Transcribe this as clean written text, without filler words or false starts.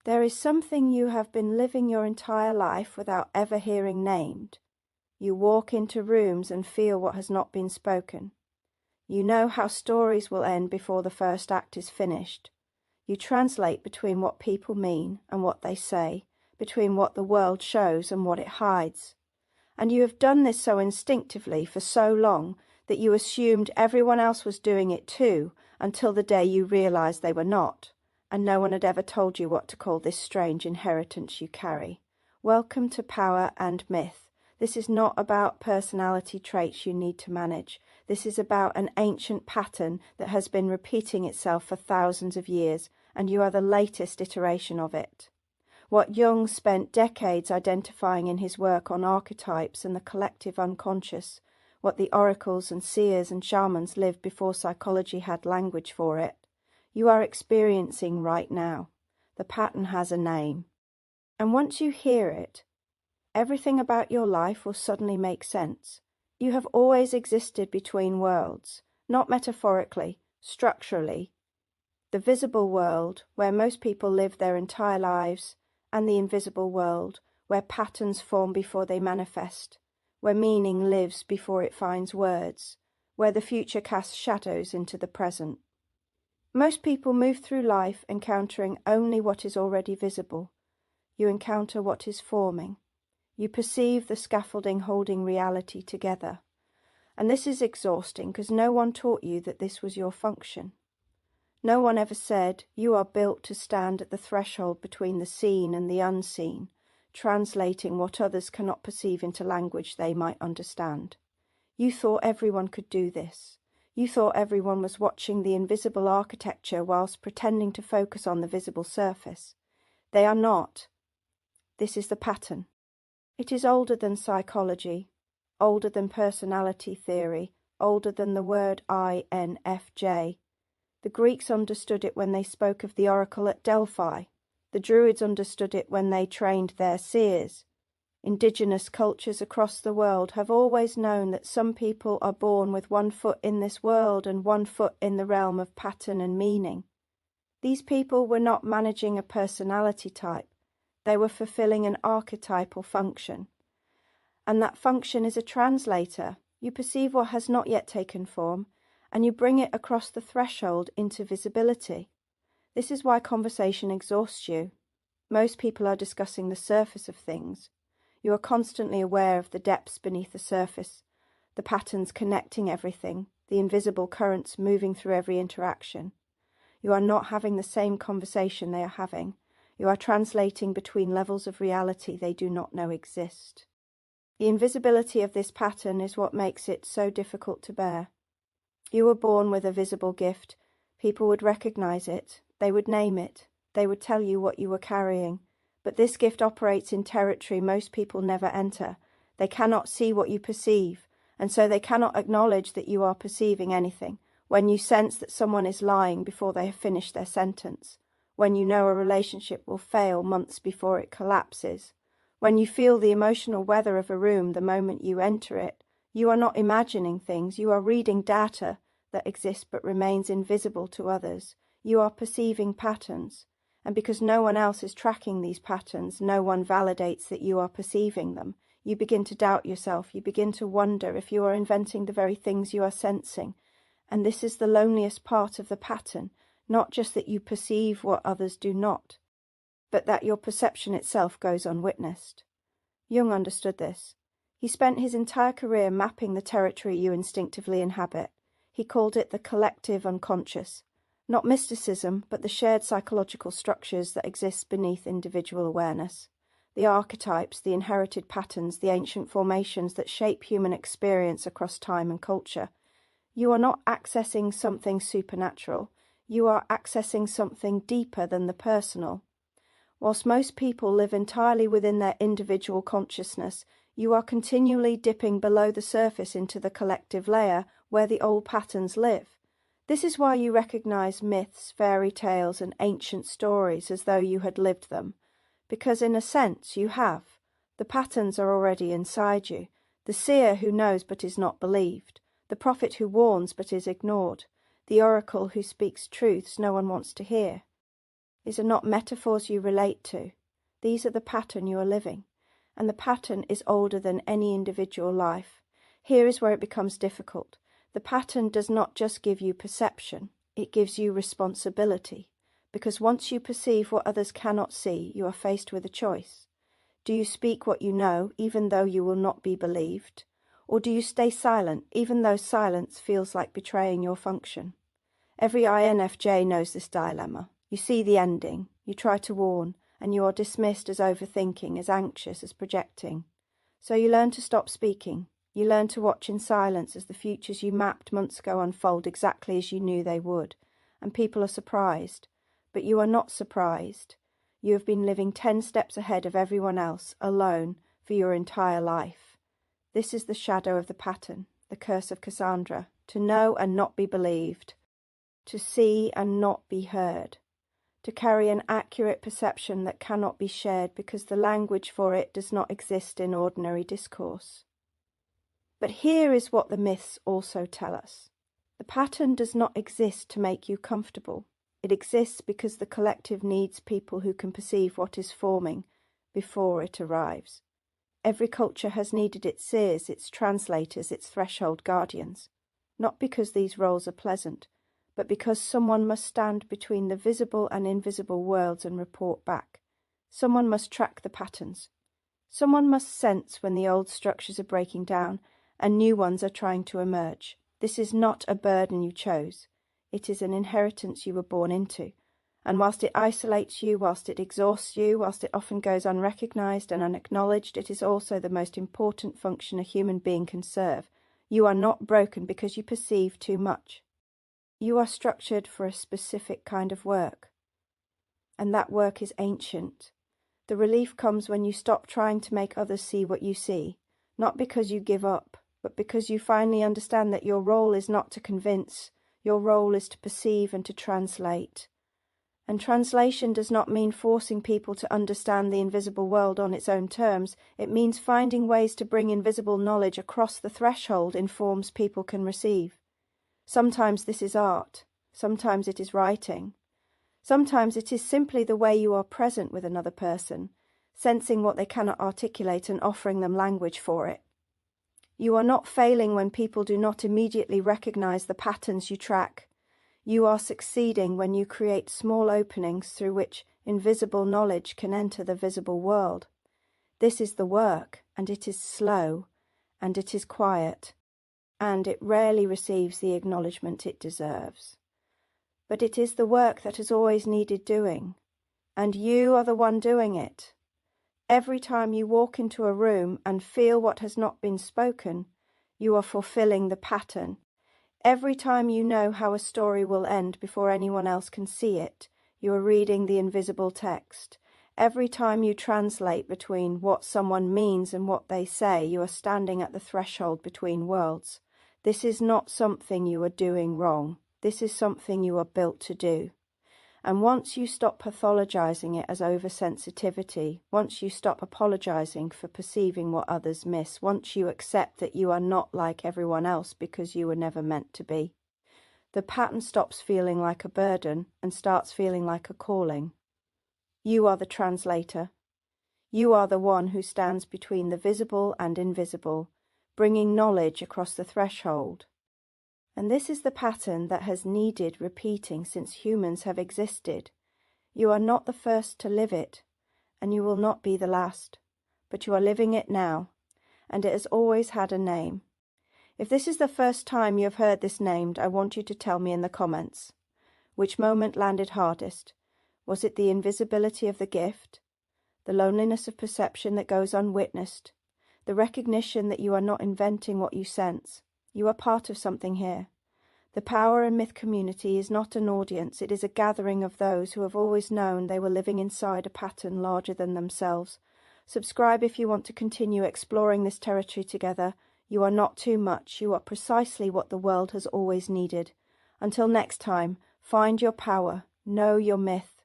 There is something you have been living your entire life without ever hearing named. You walk into rooms and feel what has not been spoken. You know how stories will end before the first act is finished. You translate between what people mean and what they say, between what the world shows and what it hides. And you have done this so instinctively for so long that you assumed everyone else was doing it too until the day you realized they were not, and no one had ever told you what to call this strange inheritance you carry. Welcome to Power and Myth. This is not about personality traits you need to manage. This is about an ancient pattern that has been repeating itself for thousands of years, and you are the latest iteration of it. What Jung spent decades identifying in his work on archetypes and the collective unconscious, what the oracles and seers and shamans lived before psychology had language for it, you are experiencing right now. The pattern has a name. And once you hear it, everything about your life will suddenly make sense. You have always existed between worlds, not metaphorically, structurally. The visible world, where most people live their entire lives, and the invisible world, where patterns form before they manifest, where meaning lives before it finds words, where the future casts shadows into the present. Most people move through life encountering only what is already visible. You encounter what is forming. You perceive the scaffolding holding reality together. And this is exhausting because no one taught you that this was your function. No one ever said you are built to stand at the threshold between the seen and the unseen, translating what others cannot perceive into language they might understand. You thought everyone could do this. You thought everyone was watching the invisible architecture whilst pretending to focus on the visible surface. They are not. This is the pattern. It is older than psychology, older than personality theory, older than the word INFJ. The Greeks understood it when they spoke of the oracle at Delphi. The Druids understood it when they trained their seers. Indigenous cultures across the world have always known that some people are born with one foot in this world and one foot in the realm of pattern and meaning. These people were not managing a personality type. They were fulfilling an archetypal function. And that function is a translator. You perceive what has not yet taken form, and you bring it across the threshold into visibility. This is why conversation exhausts you. Most people are discussing the surface of things. You are constantly aware of the depths beneath the surface, the patterns connecting everything, the invisible currents moving through every interaction. You are not having the same conversation they are having. You are translating between levels of reality they do not know exist. The invisibility of this pattern is what makes it so difficult to bear. You were born with a visible gift. People would recognize it. They would name it. They would tell you what you were carrying. But this gift operates in territory most people never enter. They cannot see what you perceive, and so they cannot acknowledge that you are perceiving anything. When you sense that someone is lying before they have finished their sentence, when you know a relationship will fail months before it collapses, when you feel the emotional weather of a room the moment you enter it, you are not imagining things, you are reading data that exists but remains invisible to others. You are perceiving patterns, and because no one else is tracking these patterns, no one validates that you are perceiving them. You begin to doubt yourself, you begin to wonder if you are inventing the very things you are sensing. And this is the loneliest part of the pattern, not just that you perceive what others do not, but that your perception itself goes unwitnessed. Jung understood this. He spent his entire career mapping the territory you instinctively inhabit. He called it the collective unconscious. Not mysticism, but the shared psychological structures that exist beneath individual awareness. The archetypes, the inherited patterns, the ancient formations that shape human experience across time and culture. You are not accessing something supernatural. You are accessing something deeper than the personal. Whilst most people live entirely within their individual consciousness, you are continually dipping below the surface into the collective layer where the old patterns live. This is why you recognize myths, fairy tales, and ancient stories as though you had lived them. Because in a sense you have. The patterns are already inside you. The seer who knows but is not believed. The prophet who warns but is ignored. The oracle who speaks truths no one wants to hear. These are not metaphors you relate to. These are the pattern you are living, and the pattern is older than any individual life. Here is where it becomes difficult. The pattern does not just give you perception, it gives you responsibility, because once you perceive what others cannot see, you are faced with a choice. Do you speak what you know, even though you will not be believed? Or do you stay silent, even though silence feels like betraying your function? Every INFJ knows this dilemma. You see the ending, you try to warn, and you are dismissed as overthinking, as anxious, as projecting. So you learn to stop speaking. You learn to watch in silence as the futures you mapped months ago unfold exactly as you knew they would. And people are surprised. But you are not surprised. You have been living 10 steps ahead of everyone else, alone, for your entire life. This is the shadow of the pattern, the curse of Cassandra, to know and not be believed, to see and not be heard, to carry an accurate perception that cannot be shared because the language for it does not exist in ordinary discourse. But here is what the myths also tell us. The pattern does not exist to make you comfortable. It exists because the collective needs people who can perceive what is forming before it arrives. Every culture has needed its seers, its translators, its threshold guardians, not because these roles are pleasant, but because someone must stand between the visible and invisible worlds and report back. Someone must track the patterns. Someone must sense when the old structures are breaking down and new ones are trying to emerge. This is not a burden you chose. It is an inheritance you were born into. And whilst it isolates you, whilst it exhausts you, whilst it often goes unrecognized and unacknowledged, it is also the most important function a human being can serve. You are not broken because you perceive too much. You are structured for a specific kind of work. And that work is ancient. The relief comes when you stop trying to make others see what you see, not because you give up, but because you finally understand that your role is not to convince, your role is to perceive and to translate. And translation does not mean forcing people to understand the invisible world on its own terms. It means finding ways to bring invisible knowledge across the threshold in forms people can receive. Sometimes this is art. Sometimes it is writing. Sometimes it is simply the way you are present with another person, sensing what they cannot articulate and offering them language for it. You are not failing when people do not immediately recognize the patterns you track. You are succeeding when you create small openings through which invisible knowledge can enter the visible world. This is the work, and it is slow, and it is quiet, and it rarely receives the acknowledgement it deserves. But it is the work that has always needed doing, and you are the one doing it. Every time you walk into a room and feel what has not been spoken, you are fulfilling the pattern. Every time you know how a story will end before anyone else can see it, you are reading the invisible text. Every time you translate between what someone means and what they say, you are standing at the threshold between worlds. This is not something you are doing wrong. This is something you are built to do. And once you stop pathologizing it as oversensitivity, once you stop apologizing for perceiving what others miss, once you accept that you are not like everyone else because you were never meant to be, the pattern stops feeling like a burden and starts feeling like a calling. You are the translator. You are the one who stands between the visible and invisible, bringing knowledge across the threshold. And this is the pattern that has needed repeating since humans have existed. You are not the first to live it, and you will not be the last, but you are living it now, and it has always had a name. If this is the first time you have heard this named, I want you to tell me in the comments. Which moment landed hardest? Was it the invisibility of the gift, the loneliness of perception that goes unwitnessed, the recognition that you are not inventing what you sense? You are part of something here. The Power and Myth community is not an audience, it is a gathering of those who have always known they were living inside a pattern larger than themselves. Subscribe if you want to continue exploring this territory together. You are not too much, you are precisely what the world has always needed. Until next time, find your power, know your myth,